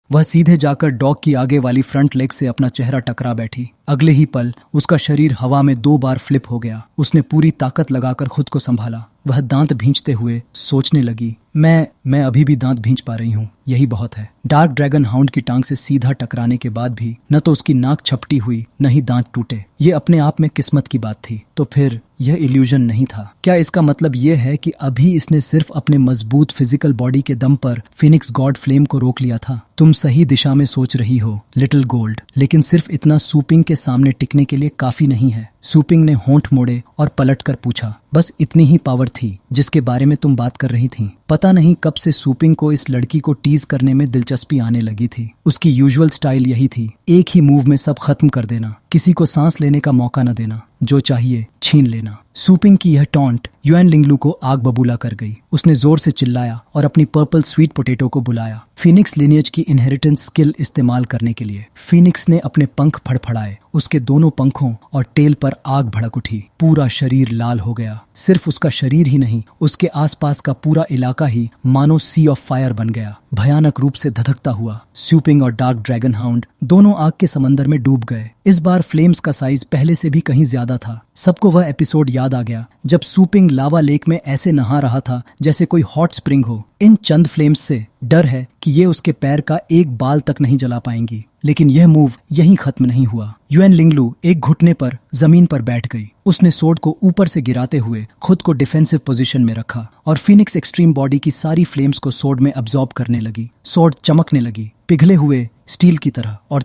वह सीधे जाकर डॉग की आगे वाली फ्रंट लेग से अपना चेहरा टकरा बैठी। अगले ही पल उसका शरीर हवा में 2 बार फ्लिप हो गया। उसने पूरी ताकत लगाकर खुद को संभाला। वह दांत भींचते हुए सोचने लगी, मैं अभी भी दांत भींच पा रही हूँ, यही बहुत है। डार्क ड्रैगन हाउंड की टांग से सीधा टकराने के बाद भी न तो उसकी नाक छपटी हुई न ही दांत टूटे। ये अपने आप में किस्मत की बात थी। तो फिर यह इल्यूजन नहीं था? क्या इसका मतलब यह है कि अभी इसने सिर्फ अपने मजबूत फिजिकल बॉडी के दम पर फिनिक्स गॉड फ्लेम को रोक लिया था? तुम सही दिशा में सोच रही हो लिटिल गोल्ड, लेकिन सिर्फ इतना सूपिंग के सामने टिकने के लिए काफी नहीं है। सूपिंग ने होंठ मोड़े और पलटकर पूछा, बस इतनी ही पावर थी जिसके बारे में तुम बात कर रही थी? पता नहीं कब से सूपिंग को इस लड़की को टीज करने में दिलचस्पी आने लगी थी। उसकी यूजुअल स्टाइल यही थी, एक ही मूव में सब खत्म कर देना, किसी को सांस लेने का मौका न देना, जो चाहिए छीन लेना। सूपिंग की यह टॉन्ट युएन लिंगलू को आग बबूला कर गई। उसने जोर से चिल्लाया और अपनी पर्पल स्वीट पोटैटो को बुलाया, फिनिक्स लिनियज की इनहेरिटेंस स्किल इस्तेमाल करने के लिए। फिनिक्स ने अपने पंख फड़फड़ाए। उसके दोनों पंखों और टेल पर आग भड़क उठी। पूरा शरीर लाल हो गया। सिर्फ उसका शरीर ही नहीं, उसके आसपास का पूरा इलाका ही मानो सी ऑफ फायर बन गया, भयानक रूप से धधकता हुआ। सूपिंग और डार्क ड्रैगन हाउंड दोनों आग के समंदर में डूब गए। इस बार फ्लेम्स का साइज पहले से भी कहीं ज्यादा था। सबको वह एपिसोड याद आ गया जब सूपिंग लावा लेक में ऐसे नहा रहा था जैसे कोई हॉट स्प्रिंग हो। इन चंद फ्लेम्स से डर है कि ये उसके पैर का एक बाल तक नहीं जला पाएंगी। लेकिन यह मूव यहीं खत्म नहीं हुआ। युएन लिंगलू एक घुटने पर जमीन पर बैठ गई। उसने सोर्ड को ऊपर से गिराते हुए खुद को डिफेंसिव पोजीशन में रखा और फिनिक्स एक्सट्रीम बॉडी की सारी फ्लेम्स को सोर्ड में अब्सॉर्ब करने लगी। सोर्ड चमकने लगी, पिघले हुए स्टील की तरह, और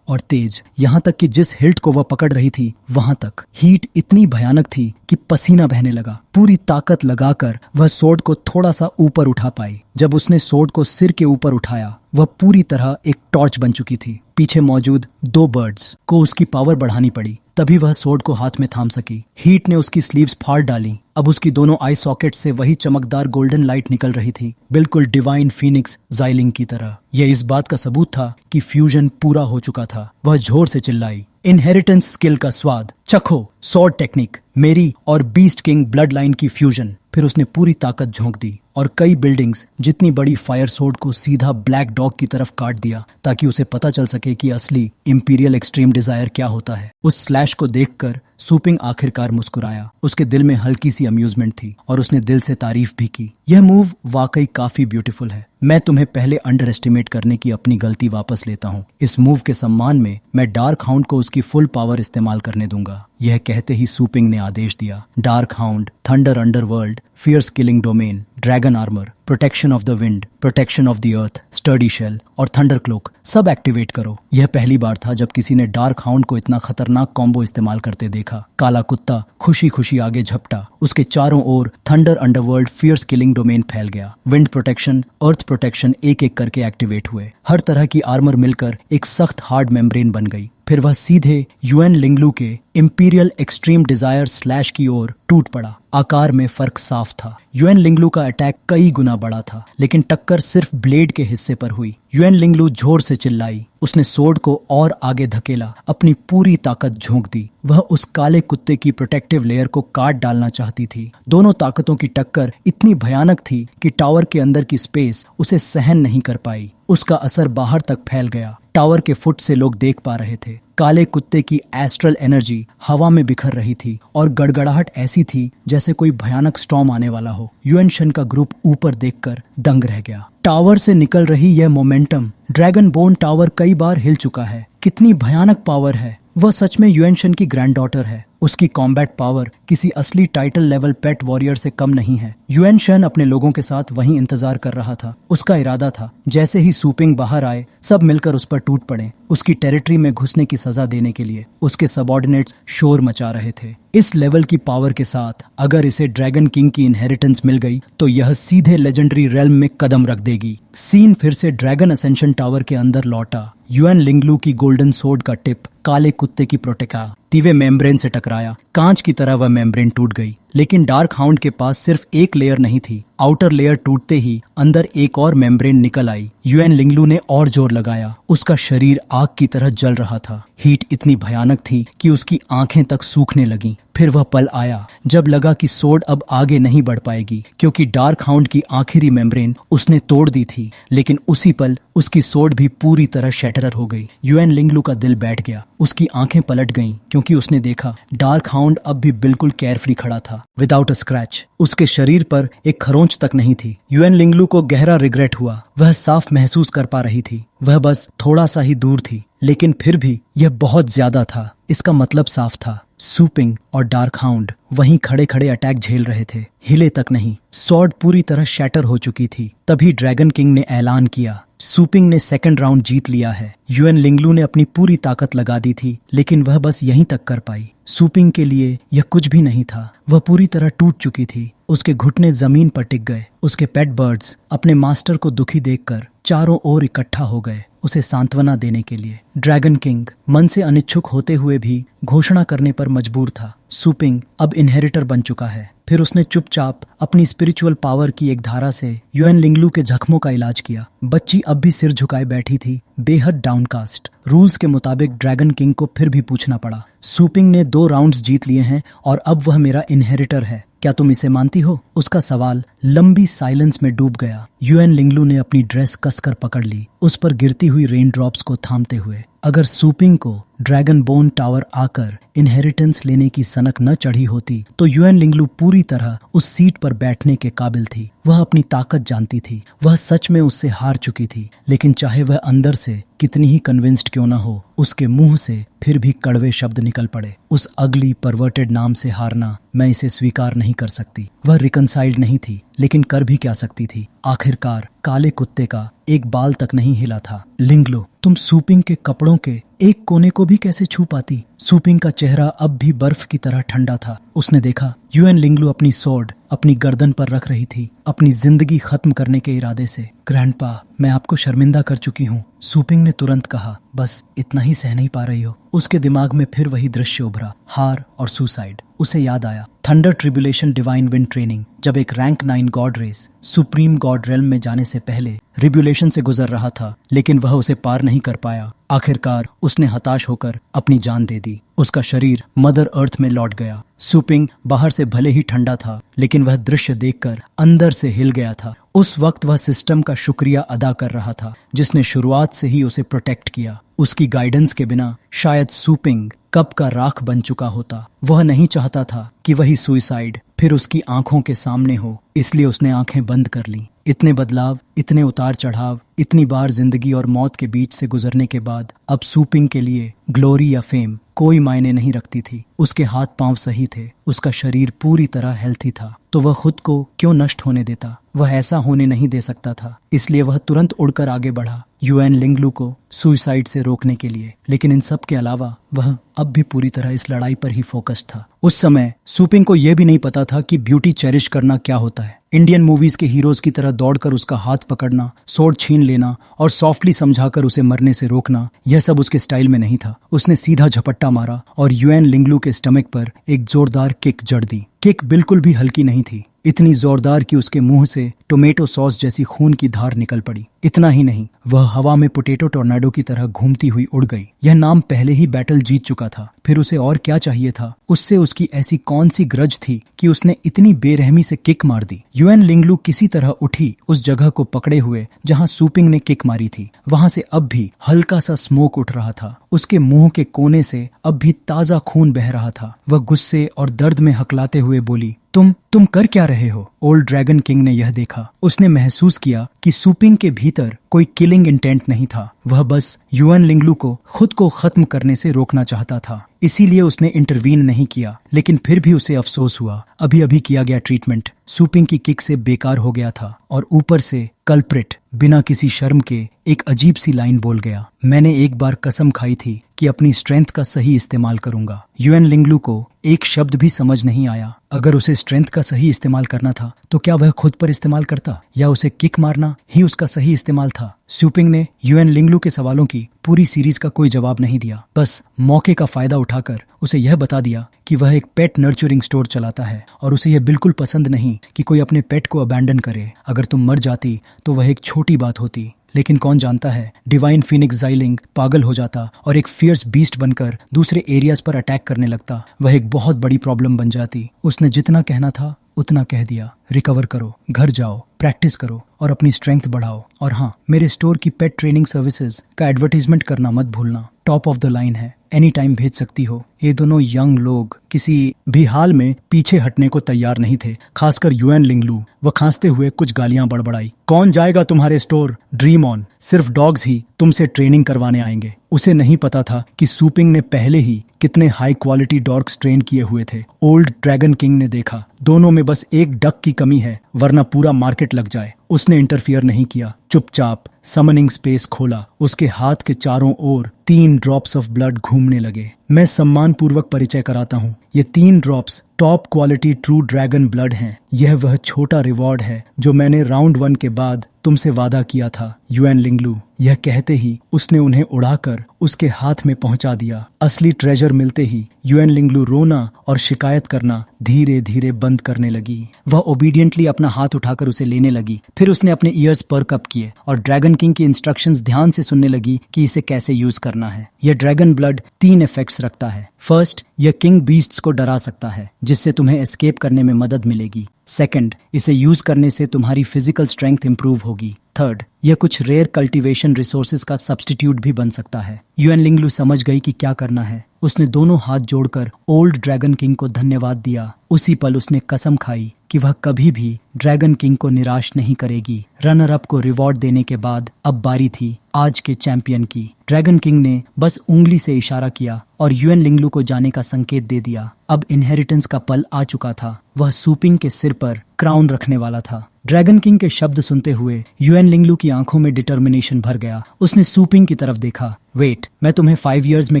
तेज, यहाँ तक कि जिस हिल्ट को वह पकड़ रही थी वहां तक हीट इतनी भयानक थी कि पसीना बहने लगा। पूरी ताकत लगाकर वह सोर्ड को थोड़ा सा ऊपर उठा पाई। जब उसने सोर्ड को सिर के ऊपर उठाया, वह पूरी तरह एक टॉर्च बन चुकी थी। पीछे मौजूद 2 बर्ड्स को उसकी पावर बढ़ानी पड़ी, तभी वह सोर्ड को हाथ में थाम सकी। हीट ने उसकी स्लीव्स फाड़ डाली। अब उसकी दोनों आई सॉकेट से वही चमकदार गोल्डन लाइट निकल रही थी, बिल्कुल डिवाइन फिनिक्स जाइलिंग की तरह। यह इस बात का सबूत था कि फ्यूजन पूरा हो चुका था। वह जोर से चिल्लाई, इनहेरिटेंस स्किल का स्वाद चखो, सॉर्ड टेक्निक, मेरी और बीस्ट किंग ब्लड लाइन की फ्यूजन। फिर उसने पूरी ताकत झोंक दी और कई बिल्डिंग्स जितनी बड़ी फायर सोर्ड को सीधा ब्लैक डॉग की तरफ काट दिया, ताकि उसे पता चल सके कि असली इंपीरियल एक्सट्रीम डिजायर क्या होता है। उस स्लैश को देखकर सूपिंग आखिरकार मुस्कुराया। उसके दिल में हल्की सी अम्यूजमेंट थी और उसने दिल से तारीफ भी की। यह मूव वाकई काफी ब्यूटीफुल है। मैं तुम्हें पहले अंडर एस्टिमेट करने की अपनी गलती वापस लेता हूँ। इस मूव के सम्मान में मैं डार्क हाउंड को उसकी फुल पावर इस्तेमाल करने दूंगा। यह कहते ही सूपिंग ने आदेश दिया, dark hound, thunder underworld, fierce killing domain, dragon armour, protection of the wind, protection of the earth, sturdy shell और थंडर क्लोक सब एक्टिवेट करो। यह पहली बार था जब किसी ने डार्क हाउंड को इतना खतरनाक कॉम्बो इस्तेमाल करते देखा। काला कुत्ता खुशी खुशी आगे झपटा। उसके चारों ओर thunder underworld, fierce killing domain फैल गया। विंड प्रोटेक्शन, अर्थ प्रोटेक्शन एक एक करके एक्टिवेट हुए। हर तरह की आर्मर मिलकर एक सख्त हार्ड मेम्ब्रेन बन गई। फिर वह सीधे युएन लिंगलू के इंपीरियल एक्सट्रीम डिजायर स्लैश की ओर टूट पड़ा। आकार में फर्क साफ था। युएन लिंगलू का अटैक कई गुना बड़ा था, लेकिन टक्कर सिर्फ ब्लेड के हिस्से पर हुई। युएन लिंगलू जोर से चिल्लाई। उसने सोर्ड को और आगे धकेला, अपनी पूरी ताकत झोंक दी। वह उस काले कुत्ते की प्रोटेक्टिव लेयर को काट डालना चाहती थी। दोनों ताकतों की टक्कर इतनी भयानक थी कि टावर के अंदर की स्पेस उसे सहन नहीं कर पाई। उसका असर बाहर तक फैल गया। टावर के फुट से लोग देख पा रहे थे। काले कुत्ते की एस्ट्रल एनर्जी हवा में बिखर रही थी और गड़गड़ाहट ऐसी थी जैसे कोई भयानक स्टॉर्म आने वाला हो। युएन शन का ग्रुप ऊपर देखकर दंग रह गया। टावर से निकल रही यह मोमेंटम, ड्रैगन बोन टावर कई बार हिल चुका है। कितनी भयानक पावर है। वह सच में युएन शन की ग्रैंडडॉटर है। उसकी कॉम्बैट पावर किसी असली टाइटल लेवल पेट वॉरियर से कम नहीं है। युएन शन अपने लोगों के साथ वहीं इंतजार कर रहा था। उसका इरादा था जैसे ही सूपिंग बाहर आए, सब मिलकर उस पर टूट पड़े, उसकी टेरिटरी में घुसने की सजा देने के लिए। उसके सबऑर्डिनेट्स शोर मचा रहे थे। इस लेवल की पावर के साथ अगर इसे ड्रैगन किंग की इनहेरिटेंस मिल गई तो यह सीधे लेजेंडरी रेल्म में कदम रख देगी। सीन फिर से ड्रैगन असेंशन टावर के अंदर लौटा। युएन लिंगलू की गोल्डन सोर्ड का टिप काले कुत्ते की प्रोटेका तीवे मेम्ब्रेन से टकराया। कांच की तरह वह मेम्ब्रेन टूट गई, लेकिन डार्क हाउंड के पास सिर्फ एक लेयर नहीं थी। आउटर लेयर टूटते ही अंदर एक और मेम्ब्रेन निकल आई। युएन लिंगलू ने और जोर लगाया। उसका शरीर आग की तरह जल रहा था। हीट इतनी भयानक थी कि उसकी आंखें तक सूखने लगीं। फिर वह पल आया जब लगा कि सोड अब आगे नहीं बढ़ पाएगी, क्योंकि डार्क हाउंड की आखिरी मेम्ब्रेन उसने तोड़ दी थी। लेकिन उसी पल उसकी सोड भी पूरी तरह शैटर हो गई। युएन लिंगलू का दिल बैठ गया। उसकी आंखें पलट गईं, क्योंकि उसने देखा डार्क हाउंड अब भी बिल्कुल केयरफ्री खड़ा था, विदाउट अ स्क्रैच। उसके शरीर पर एक खरोंच तक नहीं थी। युएन लिंगलू को गहरा रिग्रेट हुआ। वह साफ महसूस कर पा रही थी वह बस थोड़ा सा ही दूर थी, लेकिन फिर भी यह बहुत ज्यादा था। इसका मतलब साफ था, सू पिंग और डार्क हाउंड वहीं खड़े खड़े अटैक झेल रहे थे, हिले तक नहीं। सॉर्ड पूरी तरह शैटर हो चुकी थी। तभी ड्रैगन किंग ने ऐलान किया, सू पिंग ने सेकंड राउंड जीत लिया है। युएन लिंगलू ने अपनी पूरी ताकत लगा दी थी, लेकिन वह बस यहीं तक कर पाई। सू पिंग के लिए यह कुछ भी नहीं था। वह पूरी तरह टूट चुकी थी। उसके घुटने जमीन पर टिक गए। उसके पेट बर्ड्स अपने मास्टर को दुखी देखकर चारों ओर इकट्ठा हो गए, उसे सांत्वना देने के लिए। ड्रैगन किंग मन से अनिच्छुक होते हुए भी घोषणा करने पर मजबूर था, सू पिंग अब इनहेरिटर बन चुका है। फिर उसने चुपचाप अपनी स्पिरिचुअल पावर की एक धारा से युएन लिंगलू के जख्मों का इलाज किया। बच्ची अब भी सिर झुकाए बैठी थी, बेहद डाउनकास्ट। रूल्स के मुताबिक ड्रैगन किंग को फिर भी पूछना पड़ा, सू पिंग ने 2 राउंड्स जीत लिए हैं और अब वह मेरा इनहेरिटर है, क्या तुम इसे मानती हो? उसका सवाल लंबी साइलेंस में डूब गया। युएन लिंगलू ने अपनी ड्रेस कसकर पकड़ ली, उस पर गिरती हुई रेन ड्रॉप्स को थामते हुए। अगर सू पिंग को ड्रैगन बोन टावर आकर इनहेरिटेंस लेने की सनक न चढ़ी होती तो युएन लिंगलू पूरी तरह उस सीट पर बैठने के काबिल थी। वह अपनी ताकत जानती थी। वह सच में उससे हार चुकी थी, लेकिन चाहे वह अंदर से कितनी ही कन्विंस्ड क्यों न हो, उसके मुंह से फिर भी कड़वे शब्द निकल पड़े। उस अगली परवर्टेड नाम से हारना मैं इसे स्वीकार नहीं कर सकती। वह रिकंसाइल्ड नहीं थी, लेकिन कर भी क्या सकती थी? आखिरकार काले कुत्ते का एक बाल तक नहीं हिला था। लिंगलो, तुम सू पिंग के कपड़ों के एक कोने को भी कैसे छू पाती? सू पिंग का चेहरा अब भी बर्फ की तरह ठंडा था। उसने देखा युएन लिंगलू अपनी स्वॉर्ड अपनी गर्दन पर रख रही थी, अपनी जिंदगी खत्म करने के इरादे से। ग्रैंडपा, मैं आपको शर्मिंदा कर चुकी हूँ, सू पिंग ने तुरंत कहा। बस इतना ही सह नहीं पा रही हो? उसके दिमाग में फिर वही दृश्य उभरा, हार और सुसाइड। उसे याद आया thunder tribulation divine wind training, जब एक rank 9 god race supreme god realm में जाने से पहले रिब्यूलेशन से गुजर रहा था, लेकिन वह उसे पार नहीं कर पाया। आखिरकार उसने हताश होकर अपनी जान दे दी। उसका शरीर मदर अर्थ में लौट गया। सू पिंग बाहर से भले ही ठंडा था, लेकिन वह दृश्य देखकर अंदर से हिल गया था। उस वक्त वह सिस्टम का शुक्रिया अदा कर रहा था, जिसने शुरुआत से ही उसे प्रोटेक्ट किया। उसकी गाइडेंस के बिना शायद सू पिंग कब का राख बन चुका होता। वह नहीं चाहता था कि वही सुसाइड फिर उसकी आंखों के सामने हो, इसलिए उसने आंखें बंद कर लीं। इतने बदलाव, इतने उतार चढ़ाव, इतनी बार जिंदगी और मौत के बीच से गुजरने के बाद अब सू पिंग के लिए ग्लोरी या फेम कोई मायने नहीं रखती थी। उसके हाथ पांव सही थे, उसका शरीर पूरी तरह हेल्थी था, तो वह खुद को क्यों नष्ट होने देता? वह ऐसा होने नहीं दे सकता था, इसलिए वह तुरंत उड़कर आगे बढ़ा युएन लिंगलू को सुसाइड से रोकने के लिए। लेकिन इन सब के अलावा वह अब भी पूरी तरह इस लड़ाई पर ही फोकस था। उस समय सू पिंग को यह भी नहीं पता था कि ब्यूटी चेरिश करना क्या होता है। इंडियन मूवीज के हीरोज की तरह दौड़कर उसका हाथ पकड़ना, स्वॉर्ड छीन लेना और सॉफ्टली समझाकर उसे मरने से रोकना, यह सब उसके स्टाइल में नहीं था। उसने सीधा झपट्टा मारा और युएन लिंगलू के स्टमक पर एक जोरदार किक जड़ दी। किक बिल्कुल भी हल्की नहीं थी, इतनी जोरदार कि उसके मुंह से टोमेटो सॉस जैसी खून की धार निकल पड़ी। इतना ही नहीं, वह हवा में पोटैटो टोर्नाडो की तरह घूमती हुई उड़ गई। यह नाम पहले ही बैटल जीत चुका था, फिर उसे और क्या चाहिए था? उससे उसकी ऐसी कौन सी ग्रज थी कि उसने इतनी बेरहमी से किक मार दी? युएन लिंगलू किसी तरह उठी उस जगह को पकड़े हुए जहां सू पिंग ने किक मारी थी। वहां से अब भी हल्का सा स्मोक उठ रहा था। उसके मुंह के कोने से अब भी ताजा खून बह रहा था। वह गुस्से और दर्द में हकलाते हुए बोली, तुम कर क्या रहे हो? ओल्ड ड्रैगन किंग ने यह देखा। उसने महसूस किया कि सू पिंग के भीतर कोई किलिंग इंटेंट नहीं था। वह बस युएन लिंगलू को खुद को खत्म करने से रोकना चाहता था, इसीलिए उसने इंटरवीन नहीं किया। लेकिन फिर भी उसे अफसोस हुआ, अभी अभी किया गया ट्रीटमेंट सू पिंग की किक से बेकार हो गया था। और ऊपर से कल्प्रिट बिना किसी शर्म के एक अजीब सी लाइन बोल गया, मैंने एक बार कसम खाई थी कि अपनी स्ट्रेंथ का सही इस्तेमाल करूंगा। युएन लिंगलू को एक शब्द भी समझ नहीं आया। अगर उसे स्ट्रेंथ का सही इस्तेमाल करना था तो क्या वह खुद पर इस्तेमाल करता, या उसे किक मारना ही उसका सही इस्तेमाल था। स्यूपिंग ने युएन लिंगलू के सवालों की पूरी सीरीज का कोई जवाब नहीं दिया, बस मौके का फायदा उठाकर उसे यह बता दिया कि वह एक पेट नर्चरिंग स्टोर चलाता है और उसे यह बिल्कुल पसंद नहीं कि कोई अपने पेट को अबैंडन करे। अगर तुम मर जाती तो वह एक छोटी बात होती, लेकिन कौन जानता है डिवाइन फीनिक्स ज़ाइलिंग पागल हो जाता और एक फियर्स बीस्ट बनकर दूसरे एरियाज पर अटैक करने लगता। वह एक बहुत बड़ी प्रॉब्लम बन जाती। उसने जितना कहना था उतना कह दिया। रिकवर करो, घर जाओ, प्रैक्टिस करो और अपनी स्ट्रेंथ बढ़ाओ। और हाँ, मेरे स्टोर की पेट ट्रेनिंग सर्विसेज का एडवर्टीजमेंट करना मत भूलना। टॉप ऑफ द लाइन है, एनी टाइम भेज सकती हो। ये दोनों यंग लोग किसी भी हाल में पीछे हटने को तैयार नहीं थे, खासकर युएन लिंगलू। वह खांसते हुए कुछ गालियां बड़बड़ाई। कौन जाएगा तुम्हारे स्टोर? ड्रीम ऑन, सिर्फ डॉग्स ही तुमसे ट्रेनिंग करवाने आएंगे। उसे नहीं पता था कि सूपिंग ने पहले ही कितने हाई क्वालिटी डॉग्स ट्रेन किए हुए थे। ओल्ड ड्रैगन किंग ने देखा दोनों में बस एक डक की कमी है, वरना पूरा मार्केट लग जाए। उसने इंटरफियर नहीं किया, चुपचाप समनिंग स्पेस खोला। उसके हाथ के चारों ओर 3 ड्रॉप्स ऑफ ब्लड घूमने लगे। मैं सम्मान पूर्वक परिचय कराता हूँ, ये 3 drops top quality true dragon blood हैं। यह वह छोटा रिवॉर्ड है जो मैंने राउंड 1 के बाद तुमसे वादा किया था, युएन लिंगलू। यह कहते ही उसने उन्हें उड़ाकर उसके हाथ में पहुंचा दिया। असली ट्रेजर मिलते ही युएन लिंगलू रोना और शिकायत करना धीरे धीरे बंद करने लगी। वह ओबीडियंटली अपना हाथ उठाकर उसे लेने लगी। फिर उसने अपने ईयर्स पर्क अप किए और ड्रैगन किंग की इंस्ट्रक्शंस ध्यान से सुनने लगी कि इसे कैसे यूज करना है। यह ड्रैगन ब्लड 3 इफेक्ट्स रखता है। फर्स्ट, यह किंग बीस्ट्स को डरा सकता है, जिससे तुम्हें एस्केप करने में मदद मिलेगी। सेकंड, इसे यूज करने से तुम्हारी फिजिकल स्ट्रेंथ इंप्रूव होगी। थर्ड, यह कुछ रेयर कल्टीवेशन रिसोर्सेज का सब्स्टिट्यूट भी बन सकता है। युएन लिंगलू समझ गई कि क्या करना है। उसने दोनों हाथ जोड़कर ओल्ड ड्रैगन किंग को धन्यवाद दिया। उसी पल उसने कसम खाई कि वह कभी भी ड्रैगन किंग को निराश नहीं करेगी। रनर अप को रिवॉर्ड देने के बाद अब बारी थी आज के चैंपियन की। ड्रैगन किंग ने बस उंगली से इशारा किया और युएन लिंगलू को जाने का संकेत दे दिया। अब इनहेरिटेंस का पल आ चुका था। वह सूपिंग के सिर पर क्राउन रखने वाला था। ड्रैगन किंग के शब्द सुनते हुए युएन लिंगलू की आंखों में डिटर्मिनेशन भर गया। उसने सूपिंग की तरफ देखा। वेट, मैं तुम्हें 5 इयर्स में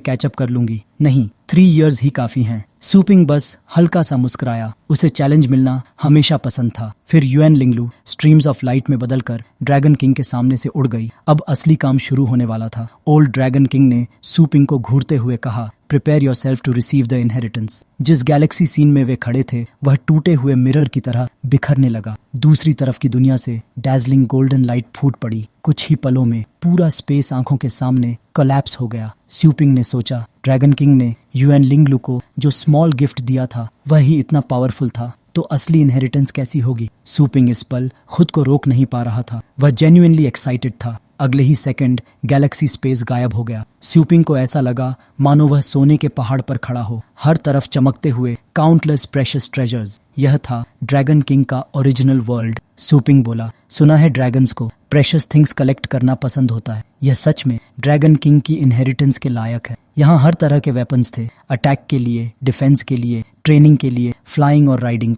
कैचअप कर लूंगी। नहीं, 3 इयर्स ही काफी हैं। सूपिंग बस हल्का सा मुस्कुराया। उसे चैलेंज मिलना हमेशा पसंद था। फिर युएन लिंगलू स्ट्रीम्स ऑफ लाइट में बदलकर ड्रैगन किंग के सामने से उड़ गई। अब असली काम शुरू होने वाला था। ओल्ड ड्रैगन किंग ने सूपिंग को घूरते हुए कहा, prepare yourself to receive the inheritance. जिस गैलेक्सी सीन में वे खड़े थे वह टूटे हुए मिरर की तरह बिखरने लगा। दूसरी तरफ की दुनिया से डैजलिंग गोल्डन लाइट फूट पड़ी। कुछ ही पलों में पूरा स्पेस आंखों के सामने कोलैप्स हो गया। सूपिंग ने सोचा, ड्रैगन किंग ने युएन लिंगलू को जो स्मॉल गिफ्ट दिया था वह ही इतना पावरफुल था, तो असली इनहेरिटेंस कैसी होगी। सूपिंग इस पल खुद को रोक नहीं पा रहा था। वह जेन्युइनली एक्साइटेड था। अगले ही सेकंड गैलेक्सी स्पेस गायब हो गया। सूपिंग को ऐसा लगा मानो वह सोने के पहाड़ पर खड़ा हो, हर तरफ चमकते हुए काउंटलेस प्रेशियस ट्रेजर्स। यह था ड्रैगन किंग का ओरिजिनल वर्ल्ड। सूपिंग बोला, सुना है ड्रैगन्स को प्रेशियस थिंग्स कलेक्ट करना पसंद होता है। यह सच में ड्रैगन किंग की इनहेरिटेंस के लायक है। यहाँ हर तरह के वेपन्स थे, अटैक के लिए, डिफेंस के लिए, ट्रेनिंग के लिए, फ्लाइंग और राइडिंग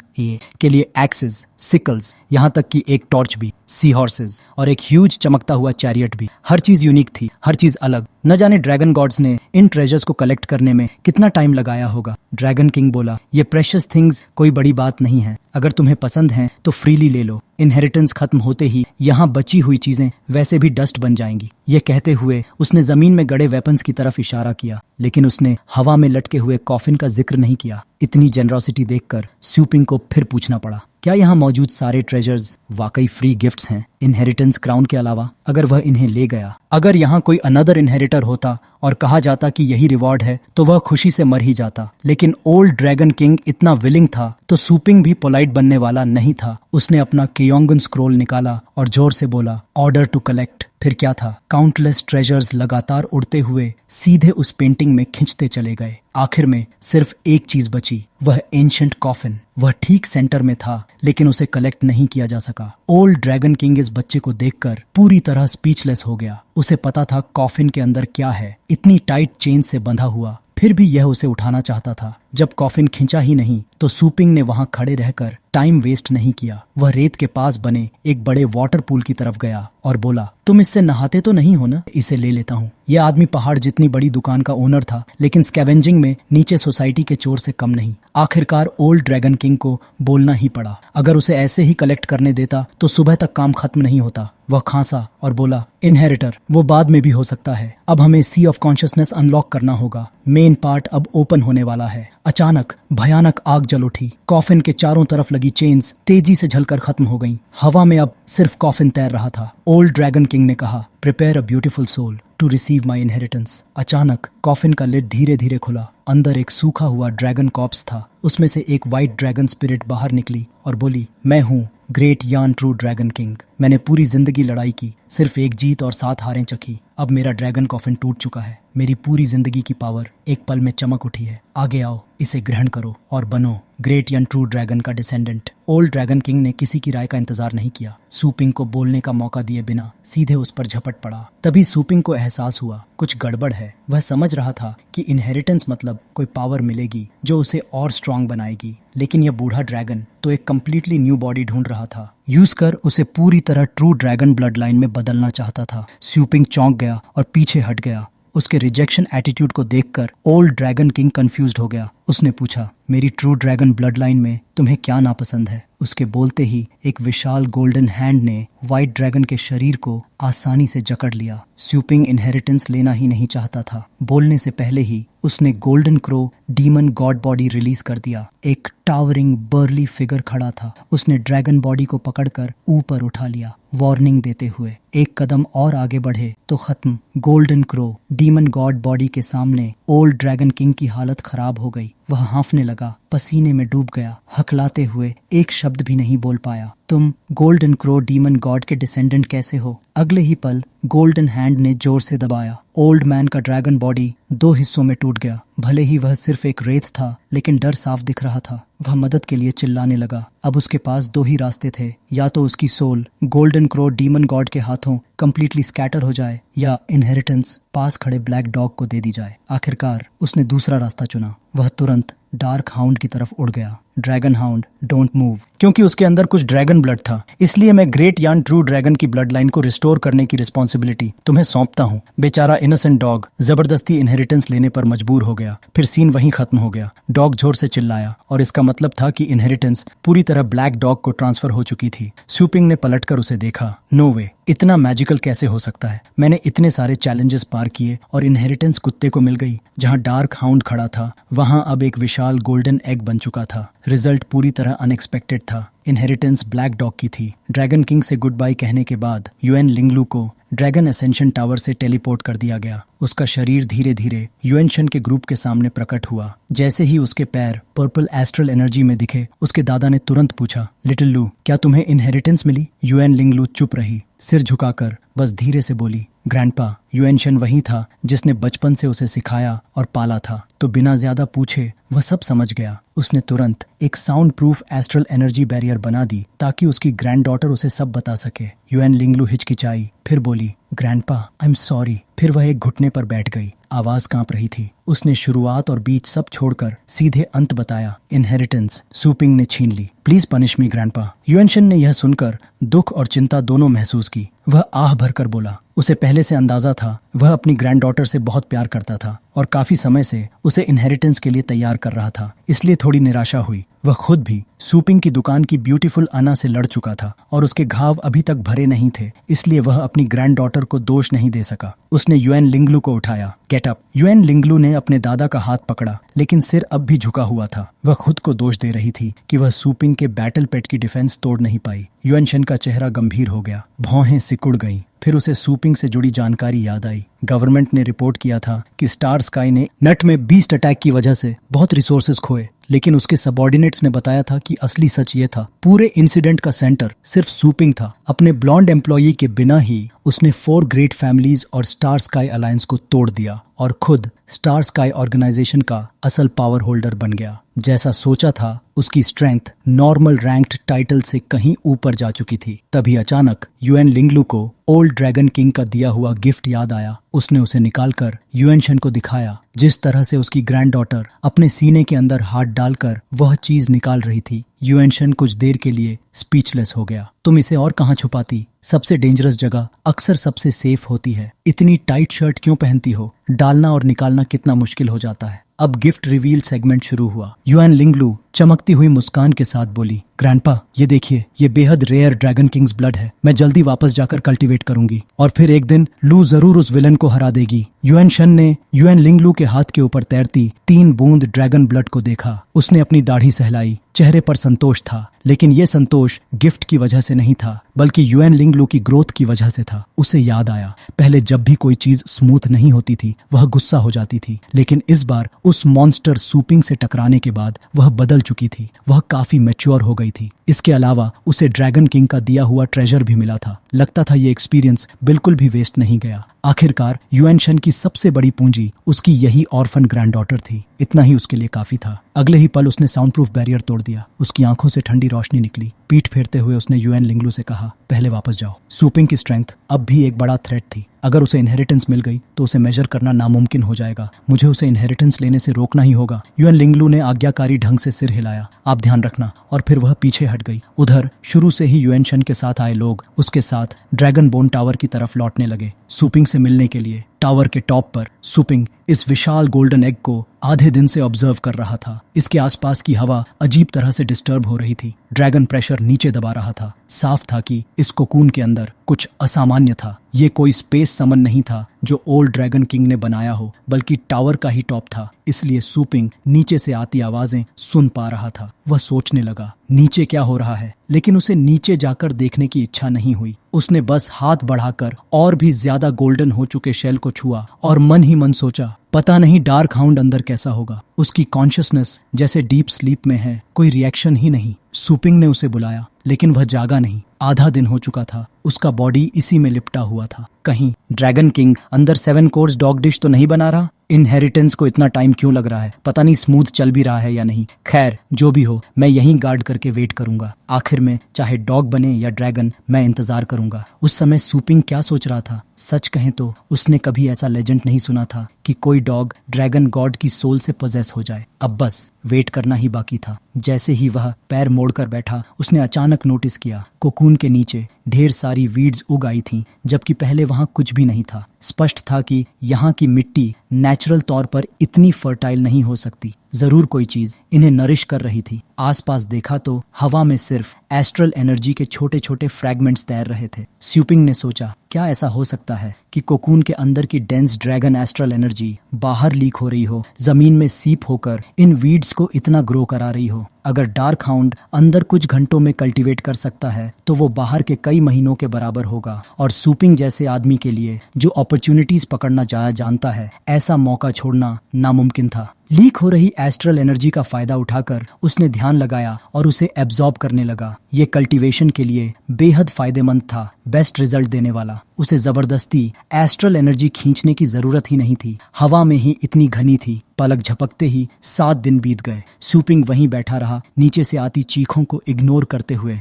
के लिए एक्सेस, सिकल्स, यहाँ तक कि एक टॉर्च भी, सी हॉर्सेस और एक ह्यूज चमकता हुआ चैरियट भी। हर चीज यूनिक थी, हर चीज अलग। न जाने ड्रैगन गॉड्स ने इन ट्रेजर्स को कलेक्ट करने में कितना टाइम लगाया होगा। ड्रैगन किंग बोला, ये प्रेशियस थिंग्स कोई बड़ी बात नहीं है। अगर तुम्हें पसंद हैं तो फ्रीली ले लो। इनहेरिटेंस खत्म होते ही यहाँ बची हुई चीजें वैसे भी डस्ट बन जाएंगी। ये कहते हुए उसने जमीन में गड़े वेपन्स की तरफ इशारा किया, लेकिन उसने हवा में लटके हुए कॉफिन का जिक्र नहीं किया। इतनी जेनरोसिटी देखकर सूपिंग को फिर पूछना पड़ा, क्या यहाँ मौजूद सारे ट्रेजर्स वाकई फ्री गिफ्ट्स हैं, इनहेरिटेंस क्राउन के अलावा? अगर वह इन्हें ले गया, अगर यहाँ कोई अनदर इनहेरिटर होता और कहा जाता कि यही रिवॉर्ड है, तो वह खुशी से मर ही जाता। लेकिन ओल्ड ड्रैगन किंग इतना विलिंग था तो सूपिंग भी पोलाइट बनने वाला नहीं था। उसने अपना केयोंगन स्क्रोल निकाला और जोर से बोला, ऑर्डर टू कलेक्ट। फिर क्या था, काउंटलेस ट्रेजर्स लगातार उड़ते हुए सीधे उस पेंटिंग में खिंचते चले गए। आखिर में सिर्फ एक चीज बची, वह एंशिएंट कॉफिन। वह ठीक सेंटर में था, लेकिन उसे कलेक्ट नहीं किया जा सका। ओल्ड ड्रैगन किंग इस बच्चे को देखकर पूरी तरह स्पीचलेस हो गया। उसे पता था कॉफिन के अंदर क्या है, इतनी टाइट चेन से बंधा हुआ, फिर भी यह उसे उठाना चाहता था। जब कॉफिन खिंचा ही नहीं तो सूपिंग ने वहां खड़े रहकर टाइम वेस्ट नहीं किया। वह रेत के पास बने एक बड़े वाटर पूल की तरफ गया और बोला, तुम इससे नहाते तो नहीं हो ना? इसे ले लेता हूँ। यह आदमी पहाड़ जितनी बड़ी दुकान का ओनर था, लेकिन स्कैवेंजिंग में नीचे सोसाइटी के चोर से कम नहीं। आखिरकार ओल्ड ड्रैगन किंग को बोलना ही पड़ा। अगर उसे ऐसे ही कलेक्ट करने देता तो सुबह तक काम खत्म नहीं होता। वह खांसा और बोला, इनहेरिटर वो बाद में भी हो सकता है, अब हमें सी ऑफ कॉन्शियसनेस अनलॉक करना होगा। मेन पार्ट अब ओपन होने वाला है। अचानक भयानक आग जल उठी। कॉफिन के चारों तरफ लगी चेन्स तेजी से जलकर खत्म हो गईं। हवा में अब सिर्फ कॉफिन तैर रहा था। ओल्ड ड्रैगन किंग ने कहा, prepare a beautiful soul to receive my inheritance. अचानक कॉफिन का लिड धीरे धीरे खुला। अंदर एक सूखा हुआ ड्रैगन कॉप्स था। उसमें से एक व्हाइट ड्रैगन स्पिरिट बाहर निकली और बोली, मैं हूँ ग्रेट यान ट्रू ड्रैगन किंग। मैंने पूरी जिंदगी लड़ाई की, सिर्फ एक जीत और 7 हारें चखी। अब मेरा ड्रैगन कॉफिन टूट चुका है। मेरी पूरी जिंदगी की पावर एक पल में चमक उठी है। आगे आओ, इसे ग्रहण करो और बनो ग्रेट यान ट्रू ड्रैगन का डिसेंडेंट। ओल्ड ड्रैगन किंग ने किसी की राय का इंतजार नहीं किया। सूपिंग को बोलने का मौका दिए बिना सीधे उस पर झपट पड़ा। तभी सूपिंग को एहसास हुआ कुछ गड़बड़ है। वह समझ रहा था कि इनहेरिटेंस मतलब कोई पावर मिलेगी जो उसे और स्ट्रांग बनाएगी, लेकिन यह बूढ़ा ड्रैगन तो एक कंप्लीटली न्यू बॉडी ढूंढ रहा था। यूज कर उसे पूरी तरह ट्रू ड्रैगन ब्लड लाइन में बदलना चाहता था। सूपिंग चौंक गया और पीछे हट गया। उसके रिजेक्शन एटीट्यूड को देखकर ओल्ड ड्रैगन किंग कंफ्यूज्ड हो गया। उसने पूछा, मेरी ट्रू ड्रैगन ब्लड लाइन में तुम्हें क्या नापसंद है? उसके बोलते ही एक विशाल गोल्डन हैंड ने व्हाइट ड्रैगन के शरीर को आसानी से जकड़ लिया। सूपिंग इनहेरिटेंस लेना ही नहीं चाहता था। बोलने से पहले ही उसने golden crow demon God body release कर दिया। एक टावरिंग बर्ली फिगर खड़ा था। उसने ड्रैगन बॉडी को पकड़कर ऊपर उठा लिया, वार्निंग देते हुए। एक कदम और आगे बढ़े तो खत्म। Golden crow demon God body के सामने ओल्ड ड्रैगन किंग की हालत खराब हो गई। वह हांफने लगा, पसीने में डूब गया, हकलाते हुए एक शब्द भी नहीं बोल पाया। तुम गोल्डन क्रो डीमन गॉड के डिसेंडेंट कैसे हो? अगले ही पल गोल्डन हैंड ने जोर से दबाया। ओल्ड मैन का ड्रैगन बॉडी 2 हिस्सों में टूट गया। भले ही वह सिर्फ एक रेत था, लेकिन डर साफ दिख रहा था। वह मदद के लिए चिल्लाने लगा। अब उसके पास 2 ही रास्ते थे, या तो उसकी soul golden crow demon god के हाथों कंप्लीटली स्कैटर हो जाए, या इनहेरिटेंस पास खड़े ब्लैक डॉग को दे दी जाए। आखिरकार उसने दूसरा रास्ता चुना। वह तुरंत डार्क हाउंड की तरफ उड़ गया। Dragon hound don't move. क्योंकि उसके अंदर कुछ ड्रैगन ब्लड था, इसलिए मैं ग्रेट यान ट्रू ड्रैगन की ब्लड लाइन को रिस्टोर करने की रिस्पॉन्सिबिलिटी तुम्हें सौंपता हूँ। बेचारा इनोसेंट डॉग जबरदस्ती इनहेरिटेंस लेने पर मजबूर हो गया। फिर सीन वहीं खत्म हो गया। डॉग जोर से चिल्लाया और इसका मतलब था कि इनहेरिटेंस पूरी तरह ब्लैक डॉग को ट्रांसफर हो चुकी थी। सूपिंग ने पलटकर उसे देखा। नो वे, इतना मैजिकल कैसे हो सकता है? मैंने इतने सारे चैलेंजेस पार किए और इनहेरिटेंस कुत्ते को मिल गई। जहाँ डार्क हाउंड खड़ा था, वहां अब एक विशाल गोल्डन एग बन चुका था। रिजल्ट पूरी तरह अनएक्सपेक्टेड था। इनहेरिटेंस ब्लैक डॉग की थी। ड्रैगन किंग से गुड बाय कहने के बाद युएन लिंगलू को ड्रैगन असेंशन टावर से टेलीपोर्ट कर दिया गया। उसका शरीर धीरे धीरे युएनशन के ग्रुप के सामने प्रकट हुआ। जैसे ही उसके पैर पर्पल एस्ट्रल एनर्जी में दिखे, उसके दादा ने तुरंत पूछा, लिटिल लू, क्या तुम्हें इनहेरिटेंस मिली? युएन लिंगलू चुप रही, सिर झुकाकर बस धीरे से बोली, ग्रैंडपा, युएनशन वही था जिसने बचपन से उसे सिखाया और पाला था। तो बिना ज्यादा पूछे वह सब समझ गया। उसने तुरंत एक sound proof astral energy barrier बना दी ताकि उसकी ग्रैंड डॉटर उसे सब बता सके। युएन लिंगलू हिचकिचाई, फिर बोली, ग्रैंडपा, आई एम सॉरी। फिर वह एक घुटने पर बैठ गई। आवाज कांप रही थी। उसने शुरुआत और बीच सब छोड़कर सीधे अंत बताया। इनहेरिटेंस सूपिंग ने छीन ली। Please punish me grandpa. युएनशन ने यह सुनकर दुख और चिंता दोनों महसूस की। वह आह भरकर बोला। उसे पहले से अंदाजा था वह अपनी ग्रैंड डॉटर से बहुत प्यार करता था और काफी समय से उसे इनहेरिटेंस के लिए तैयार कर रहा था, इसलिए थोड़ी निराशा हुई। वह खुद भी सूपिंग की दुकान की ब्यूटीफुल अना से लड़ चुका था और उसके घाव अभी तक भरे नहीं थे, इसलिए वह अपनी ग्रैंड डॉटर को दोष नहीं दे सका। उसने युएन लिंगलू को उठाया। Get up. युएन लिंगलू ने अपने दादा का हाथ पकड़ा, लेकिन सिर अब भी झुका हुआ था। वह खुद को दोष दे रही थी कि वह सूपिंग के बैटल पेट की डिफेंस तोड़ नहीं पाई। युएनशन का चेहरा गंभीर हो गया, भौहें सिकुड़ गईं। फिर उसे सूपिंग से जुड़ी जानकारी याद आई। गवर्नमेंट ने रिपोर्ट किया था कि स्टार स्काई ने नट में बीस्ट अटैक की वजह से बहुत रिसोर्सेज खोए, लेकिन उसके सबऑर्डिनेट्स ने बताया था कि असली सच ये था, पूरे इंसिडेंट का सेंटर सिर्फ सूपिंग था। अपने ब्लॉन्ड एम्प्लॉई के बिना ही उसने 4 ग्रेट फैमिलीज और स्टार स्काई अलायंस को तोड़ दिया और खुद स्टार स्काई ऑर्गेनाइजेशन का असल पावर होल्डर बन गया। जैसा सोचा था, उसकी स्ट्रेंथ नॉर्मल रैंक्ड टाइटल से कहीं ऊपर जा चुकी थी। तभी अचानक युएन लिंगलू को ओल्ड ड्रैगन किंग का दिया हुआ गिफ्ट याद आया। उसने उसे निकालकर युएनशन को दिखाया। जिस तरह से उसकी ग्रैंडडॉटर अपने सीने के अंदर हाथ डालकर वह चीज निकाल रही थी, युएनशन कुछ देर के लिए स्पीचलेस हो गया। तुम इसे और कहाँ छुपाती? सबसे डेंजरस जगह अक्सर सबसे सेफ होती है। इतनी टाइट शर्ट क्यों पहनती हो? डालना और निकालना कितना मुश्किल हो जाता है। अब गिफ्ट रिवील सेगमेंट शुरू हुआ। युएन लिंगलू चमकती हुई मुस्कान के साथ बोली, ग्रैंडपा, ये देखिए, ये बेहद रेयर ड्रैगन किंग्स ब्लड है। मैं जल्दी वापस जाकर कल्टीवेट करूंगी और फिर एक दिन लू जरूर उस विलन को हरा देगी। युएनशन ने युएन लिंगलू के हाथ के ऊपर तैरती 3 बूंद ड्रैगन ब्लड को देखा। उसने अपनी दाढ़ी सहलाई। चेहरे पर संतोष था, लेकिन यह संतोष गिफ्ट की वजह से नहीं था, बल्कि युएन लिंगलू की ग्रोथ की वजह से था। उसे याद आया, पहले जब भी कोई चीज स्मूथ नहीं होती थी, वह गुस्सा हो जाती थी, लेकिन इस बार उस मॉन्स्टर सूपिंग से टकराने के बाद वह बदल चुकी थी। वह काफी मैच्योर हो गई थी। इसके अलावा उसे ड्रैगन किंग का दिया हुआ ट्रेजर भी मिला था। लगता था ये एक्सपीरियंस बिल्कुल भी वेस्ट नहीं गया। आखिरकार युएनशन की सबसे बड़ी पूंजी उसकी यही ऑर्फन ग्रैंडडॉटर थी। इतना ही उसके लिए काफी था। अगले ही पल उसने साउंड प्रूफ बैरियर तोड़ दिया। उसकी आंखों से ठंडी रोशनी निकली। पीठ फेरते हुए उसने युएन लिंगलू से कहा, पहले वापस जाओ। सूपिंग की स्ट्रेंथ अब भी एक बड़ा थ्रेट थी। अगर उसे इनहेरिटेंस मिल गई तो उसे मेजर करना नामुमकिन हो जाएगा। मुझे उसे इनहेरिटेंस लेने से रोकना ही होगा। युएन लिंगलू ने आज्ञाकारी ढंग से सिर हिलाया, आप ध्यान रखना। और फिर वह पीछे हट गई। उधर शुरू से ही युएनशन के साथ आए लोग उसके साथ ड्रैगन बोन टावर की तरफ लौटने लगे, सूपिंग से मिलने के लिए। टावर के टॉप पर सूपिंग इस विशाल गोल्डन एग को आधे दिन से ऑब्जर्व कर रहा था। इसके आसपास की हवा अजीब तरह से डिस्टर्ब हो रही थी। ड्रैगन प्रेशर नीचे दबा रहा था। साफ था कि इस कोकून के अंदर कुछ असामान्य था। ये कोई स्पेस समन नहीं था जो ओल्ड ड्रैगन किंग ने बनाया हो, बल्कि टावर का ही टॉप था। इसलिए सूपिंग नीचे से आती आवाजें सुन पा रहा था। वह सोचने लगा, नीचे क्या हो रहा है, लेकिन उसे नीचे जाकर देखने की इच्छा नहीं हुई। उसने बस हाथ बढ़ाकर और भी ज्यादा गोल्डन हो चुके शेल को छुआ और मन ही मन सोचा, पता नहीं डार्क हाउंड अंदर कैसा होगा। उसकी कॉन्शियसनेस जैसे डीप स्लीप में है, कोई रिएक्शन ही नहीं। सूपिंग ने उसे बुलाया, लेकिन वह जागा नहीं। आधा दिन हो चुका था। उसका बॉडी इसी में लिपटा हुआ था। कहीं ड्रैगन किंग अंदर 7 कोर्स डॉग डिश तो नहीं बना रहा? इनहेरिटेंस को इतना टाइम क्यों लग रहा है? पता नहीं स्मूथ चल भी रहा है या नहीं। खैर, जो भी हो, मैं यहीं गार्ड करके वेट करूंगा। आखिर में चाहे डॉग बने या ड्रैगन, मैं इंतजार करूंगा। उस समय सूपिंग क्या सोच रहा था? सच कहें तो उसने कभी ऐसा लेजेंड नहीं सुना था कि कोई डॉग ड्रैगन गॉड की सोल से पोजेस हो जाए। अब बस वेट करना ही बाकी था। जैसे ही वह पैर मोड़कर बैठा, उसने अचानक नोटिस किया कोकून के नीचे ढेर सारी वीड्स उग आई थीं, जबकि पहले वहां कुछ भी नहीं था। स्पष्ट था कि यहाँ की मिट्टी नेचुरल तौर पर इतनी फर्टाइल नहीं हो सकती। जरूर कोई चीज इन्हें नरिश कर रही थी। आसपास देखा तो हवा में सिर्फ एस्ट्रल एनर्जी के छोटे छोटे फ्रैगमेंट्स तैर रहे थे। सूपिंग ने सोचा, क्या ऐसा हो सकता है कि कोकून के अंदर की डेंस ड्रैगन एस्ट्रल एनर्जी बाहर लीक हो रही हो, जमीन में सीप होकर इन वीड्स को इतना ग्रो करा रही हो। अगर डार्क हाउंड अंदर कुछ घंटों में कल्टीवेट कर सकता है तो वो बाहर के कई महीनों के बराबर होगा। और सूपिंग जैसे आदमी के लिए, जो अपॉर्चुनिटीज पकड़ना जानता है, ऐसा मौका छोड़ना नामुमकिन था। लीक हो रही एस्ट्रल एनर्जी का फायदा उठाकर उसने ध्यान लगाया और उसे एब्जॉर्ब करने लगा। ये कल्टीवेशन के लिए बेहद फायदेमंद था, बेस्ट रिजल्ट देने वाला। उसे जबरदस्ती एस्ट्रल एनर्जी खींचने की जरूरत ही नहीं थी। हवा में ही इतनी घनी थी। पलक झपकते ही 7 दिन बीत गए। सूपिंग वहीं बैठा रहा, नीचे से आती चीखों को इग्नोर करते हुए।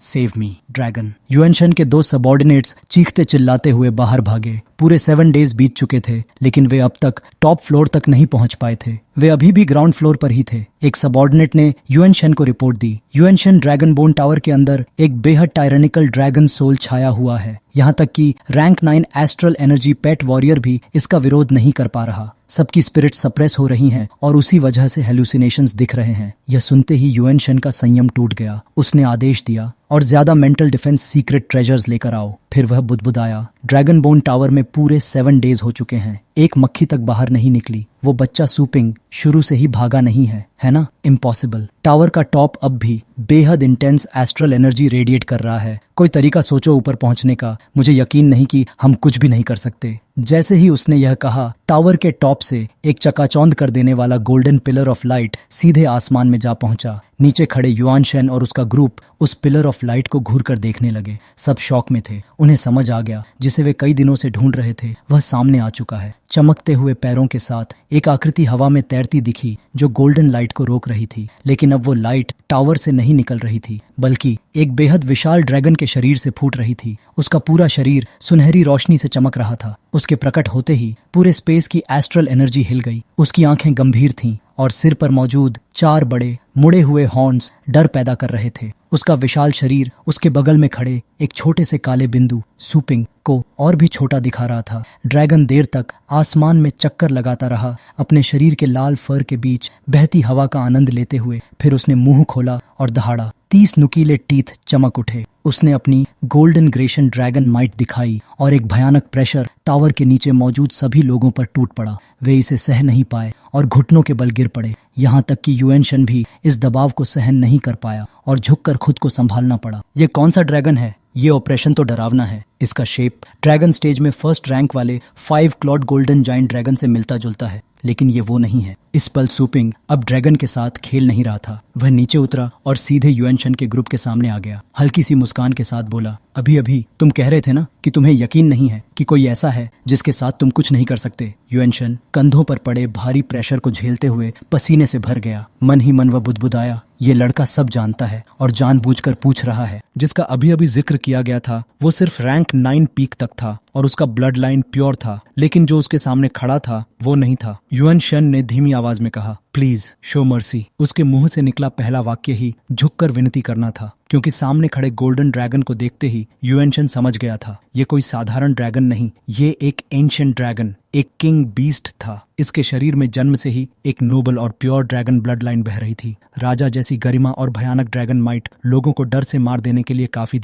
Save me dragon. युएनशन के 2 सबऑर्डिनेट्स चीखते चिल्लाते हुए बाहर भागे। पूरे 7 डेज बीत चुके थे, लेकिन वे अब तक टॉप फ्लोर तक नहीं पहुंच पाए थे। वे अभी भी ग्राउंड फ्लोर पर ही थे। एक सबऑर्डिनेट ने युएनशन को रिपोर्ट दी, युएनशन ड्रैगन बोन टावर के अंदर एक बेहद टायरेनिकल ड्रैगन सोल छाया हुआ है। यहाँ तक कि रैंक 9 एस्ट्रल एनर्जी पेट वॉरियर भी इसका विरोध नहीं कर पा रहा। सबकी स्पिरिट सप्रेस हो रही हैं और उसी वजह से हेलुसिनेशंस दिख रहे हैं। यह सुनते ही युएनशन का संयम टूट गया। उसने आदेश दिया, और ज्यादा मेंटल डिफेंस सीक्रेट ट्रेजर्स लेकर आओ। फिर वह बुदबुदाया, ड्रैगन बोन टावर में पूरे 7 डेज हो चुके हैं, एक मक्खी तक बाहर नहीं निकली। वो बच्चा सूपिंग शुरू से ही भागा नहीं है ना? इम्पॉसिबल। टावर का टॉप अब भी बेहद इंटेंस एस्ट्रल एनर्जी रेडिएट कर रहा है। कोई तरीका सोचो ऊपर पहुंचने का। मुझे यकीन नहीं कि हम कुछ भी नहीं कर सकते। जैसे ही उसने यह कहा, टावर के टॉप से एक चकाचौंध कर देने वाला गोल्डन पिलर ऑफ लाइट सीधे आसमान में जा पहुंचा। नीचे खड़े युआन शेन और उसका ग्रुप उस पिलर ऑफ लाइट को घूर कर देखने लगे। सब शॉक में थे। उन्हें समझ आ गया, जिसे वे कई दिनों से ढूंढ रहे थे वह सामने आ चुका है। चमकते हुए पैरों के साथ एक आकृति हवा में तैरती दिखी जो गोल्डन लाइट को रोक रही थी। लेकिन अब वो लाइट टावर से नहीं निकल रही थी, बल्कि एक बेहद विशाल ड्रैगन के शरीर से फूट रही थी। उसका पूरा शरीर सुनहरी रोशनी से चमक रहा था। उसके प्रकट होते ही पूरे स्पेस की एस्ट्रल एनर्जी हिल गई। उसकी आंखें गंभीर थीं और सिर पर मौजूद 4 बड़े मुड़े हुए हॉर्न्स डर पैदा कर रहे थे। उसका विशाल शरीर उसके बगल में खड़े एक छोटे से काले बिंदु सूपिंग को और भी छोटा दिखा रहा था। ड्रैगन देर तक आसमान में चक्कर लगाता रहा, अपने शरीर के लाल फर के बीच बहती हवा का आनंद लेते हुए। फिर उसने मुंह खोला और दहाड़ा। 30 नुकीले टीथ चमक उठे। उसने अपनी गोल्डन ग्रेशन ड्रैगन माइट दिखाई और एक भयानक प्रेशर टावर के नीचे मौजूद सभी लोगों पर टूट पड़ा। वे इसे सह नहीं पाए और घुटनों के बल गिर पड़े। यहाँ तक कि युएन शन भी इस दबाव को सहन नहीं कर पाया और झुककर खुद को संभालना पड़ा। ये कौन सा ड्रैगन है? ये ऑपरेशन तो डरावना है। इसका शेप ड्रैगन स्टेज में फर्स्ट रैंक वाले 5 क्लॉड गोल्डन जाइंट ड्रैगन से मिलता जुलता है, लेकिन ये वो नहीं है। इस पल सूपिंग अब ड्रैगन के साथ खेल नहीं रहा था। वह नीचे उतरा और सीधे युएन शन के ग्रुप के सामने आ गया। हल्की सी मुस्कान के साथ बोला, अभी अभी तुम कह रहे थे ना कि तुम्हें यकीन नहीं है कि कोई ऐसा है जिसके साथ तुम कुछ नहीं कर सकते। युएन शन कंधों पर पड़े भारी प्रेशर को झेलते हुए पसीने से भर गया। मन ही मन वह बुदबुदाया, ये लड़का सब जानता है और जानबूझकर पूछ रहा है। जिसका अभी अभी जिक्र किया गया था वो सिर्फ रैंक 9 पीक तक था और उसका ब्लड लाइन प्योर था, लेकिन जो उसके सामने खड़ा था वो नहीं था। युएन शन ने धीमी आवाज में कहा, प्लीज शो मर्सी। उसके मुंह से निकला पहला वाक्य ही झुककर विनती करना था, क्योंकि सामने खड़े गोल्डन ड्रैगन को देखते ही युएन शन समझ गया था ये कोई साधारण ड्रैगन नहीं, ये एक एंशिएंट ड्रैगन, एक किंग बीस्ट था। इसके शरीर में जन्म से ही एक नोबल और प्योर ड्रैगन ब्लड लाइन बह रही थी। राजा जैसी गरिमा और भयानक ड्रैगन माइट लोगों को डर से मार देने के लिए काफी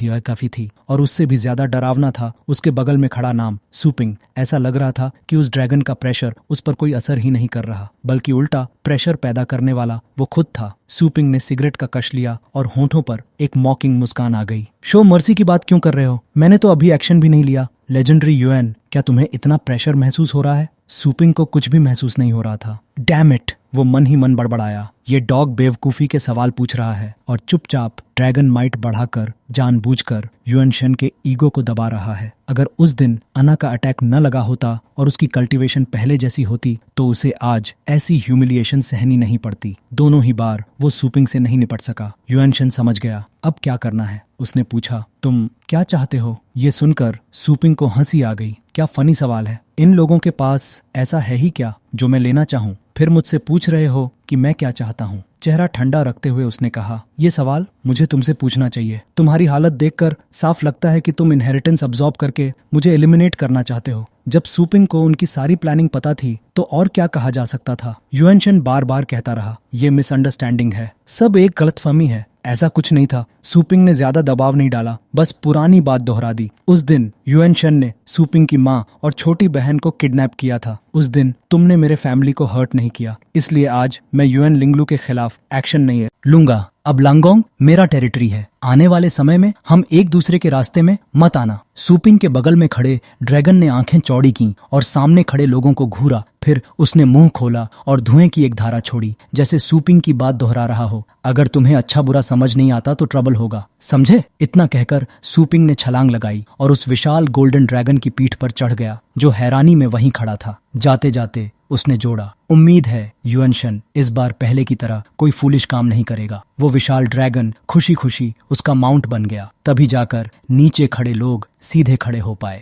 थी, और उससे भी ज्यादा डरावना था उसके बगल में खड़ा नाम सूपिंग। ऐसा लग रहा था कि उस ड्रैगन का प्रेशर उस पर कोई असर ही नहीं कर रहा, बल्कि उल्टा प्रेशर पैदा करने वाला वो खुद था। सूपिंग ने सिगरेट का कश लिया और होठों पर एक मॉकिंग मुस्कान आ गई। शो मर्सी की बात क्यों कर रहे हो? मैंने तो अभी एक्शन भी नहीं लिया। लेजेंडरी युएन, क्या तुम्हें इतना प्रेशर महसूस हो रहा है? सूपिंग को कुछ भी महसूस नहीं हो रहा था। डैम इट, वो मन ही मन बड़बड़ाया। ये डॉग बेवकूफी के सवाल पूछ रहा है और चुपचाप ड्रैगन माइट बढ़ाकर जानबूझकर युएन शन के ईगो को दबा रहा है। अगर उस दिन अना का अटैक न लगा होता और उसकी कल्टीवेशन पहले जैसी होती तो उसे आज ऐसी ह्यूमिलिएशन सहनी नहीं पड़ती। दोनों ही बार वो सूपिंग से नहीं निपट सका। युएन शन समझ गया अब क्या करना है। उसने पूछा, तुम क्या चाहते हो? ये सुनकर सूपिंग को हंसी आ गई। क्या फनी सवाल है। इन लोगों के पास ऐसा है ही क्या जो मैं लेना चाहूं? फिर मुझसे पूछ रहे हो कि मैं क्या चाहता हूँ। चेहरा ठंडा रखते हुए उसने कहा, ये सवाल मुझे तुमसे पूछना चाहिए। तुम्हारी हालत देखकर साफ लगता है कि तुम इनहेरिटेंस अब्सॉर्ब करके मुझे एलिमिनेट करना चाहते हो। जब सूपिंग को उनकी सारी प्लानिंग पता थी तो और क्या कहा जा सकता था। युएन शन बार बार कहता रहा, ये मिसअंडरस्टैंडिंग है, सब एक गलतफहमी है। ऐसा कुछ नहीं था। सूपिंग ने ज्यादा दबाव नहीं डाला, बस पुरानी बात दोहरा दी। उस दिन युएन शन ने सूपिंग की माँ और छोटी बहन को किडनैप किया था। उस दिन तुमने मेरे फैमिली को हर्ट नहीं किया, इसलिए आज मैं युएन लिंगलू के खिलाफ एक्शन नहीं लूंगा। अब लांगोंग मेरा टेरिटरी है। आने वाले समय में हम एक दूसरे के रास्ते में मत आना। सूपिंग के बगल में खड़े ड्रैगन ने आंखें चौड़ी की और सामने खड़े लोगों को घूरा। फिर उसने मुंह खोला और धुएं की एक धारा छोड़ी, जैसे सूपिंग की बात दोहरा रहा हो। अगर तुम्हें अच्छा बुरा समझ नहीं आता तो ट्रबल होगा, समझे? इतना कहकर सूपिंग ने छलांग लगाई और उस विशाल गोल्डन ड्रैगन की पीठ पर चढ़ गया, जो हैरानी में वहीं खड़ा था। जाते जाते उसने जोड़ा, उम्मीद है युएन शन इस बार पहले की तरह कोई फूलिश काम नहीं करेगा। वो विशाल ड्रैगन खुशी खुशी उसका माउंट बन गया। तभी जाकर नीचे खड़े लोग सीधे खड़े हो पाए।